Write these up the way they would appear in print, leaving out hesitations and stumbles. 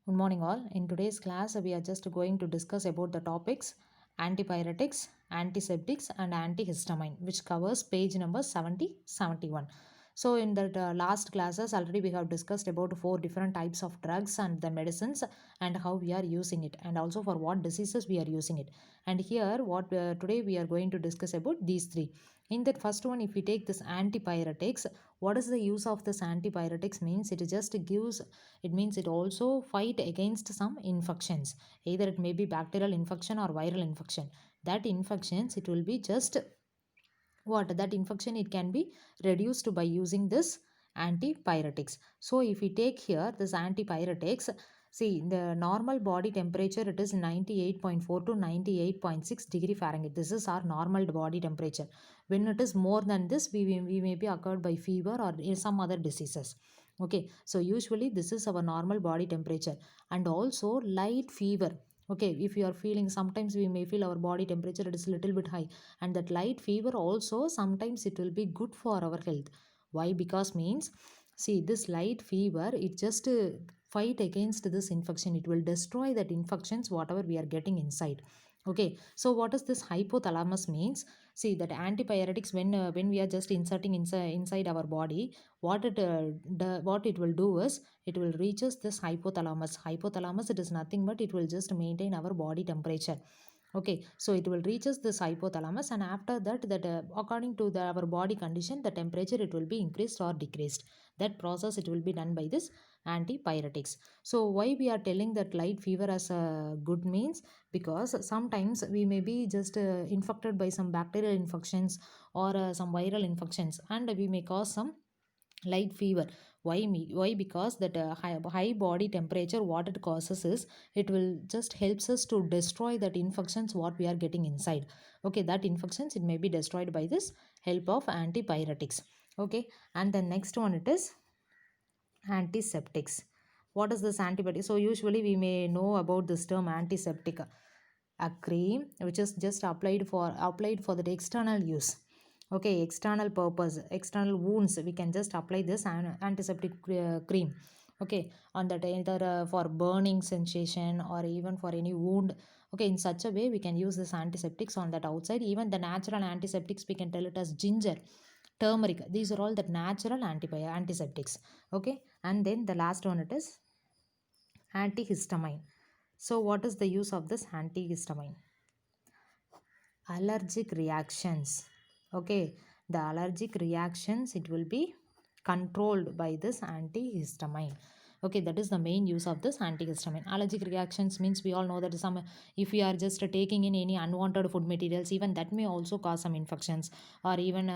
Good morning all. In today's class we are just going to discuss about the topics antipyretics, antiseptics and antihistamine, which covers page number 71. So in the last classes already we have discussed about four different types of drugs and the medicines and how we are using it, and also for what diseases we are using it. And here what today we are going to discuss about these three. In that first one, if we take this antipyretics, what is the use of this antipyretics means it just gives, it means it also fight against some infections, either it may be bacterial infection or viral infection. That infections, it will be just what that infection, it can be reduced by using this antipyretics. So if we take here this antipyretics, see the normal body temperature, it is 98.4 to 98.6 degree Fahrenheit. This is our normal body temperature. When it is more than this, we may be occurred by fever or some other diseases. Okay, so usually this is our normal body temperature. And also light fever. Okay, if you are feeling, sometimes we may feel our body temperature, it is a little bit high, and that light fever also sometimes it will be good for our health. Why? Because means, see this light fever, it just fight against this infection, it will destroy that infections whatever we are getting inside. Okay, so what is this hypothalamus means? See that antipyretics, when we are just inserting inside our body, what it will do is it will reaches this hypothalamus. It is nothing but it will just maintain our body temperature. Okay, so it will reaches this hypothalamus, and after that according to our body condition, the temperature it will be increased or decreased. That process it will be done by this antipyretics. So why we are telling that light fever as a good means? Because sometimes we may be just infected by some bacterial infections or some viral infections, and we may cause some light fever. Why? Because that high body temperature, what it causes is it will just helps us to destroy that infections what we are getting inside. Okay, that infections it may be destroyed by this help of antipyretics. Okay, and the next one it is antiseptics. What is this antibiotic? So usually we may know about this term antiseptic, a cream which is just applied for the external use. Okay, external purpose, external wounds, we can just apply this antiseptic cream. Okay, on that, either for burning sensation or even for any wound. Okay, in such a way we can use this antiseptics on that outside. Even the natural antiseptics, we can tell it as ginger, turmeric, these are all the natural antiseptics. Okay, and then the last one it is antihistamine. So what is the use of this antihistamine? Allergic reactions. Okay, the allergic reactions it will be controlled by this antihistamine. Okay, that is the main use of this antihistamine. Allergic reactions means we all know that some, if we are just taking in any unwanted food materials, even that may also cause some infections, or even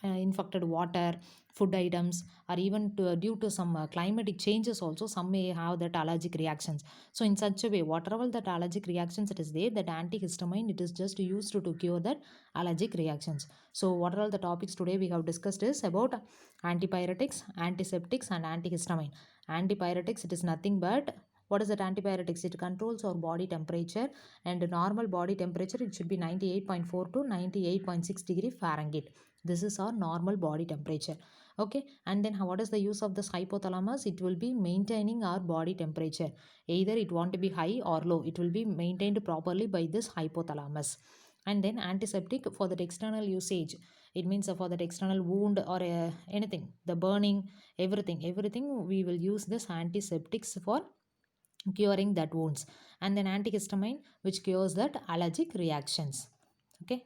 infected water, food items, or even due to some climatic changes also, some may have that allergic reactions. So in such a way, whatever that allergic reactions it is there, that antihistamine it is just used to cure that allergic reactions. So what are all the topics today we have discussed is about antipyretics, antiseptics and antihistamine. Antipyretics, it is nothing but, what is that antipyretics? It controls our body temperature, and normal body temperature it should be 98.4 to 98.6 degree Fahrenheit. This is our normal body temperature. Okay, and then what is the use of this hypothalamus? It will be maintaining our body temperature. Either it want to be high or low, it will be maintained properly by this hypothalamus. And then antiseptic for that external usage, it means for that external wound or anything, the burning, everything we will use this antiseptics for curing that wounds. And then antihistamine which cures that allergic reactions. Okay.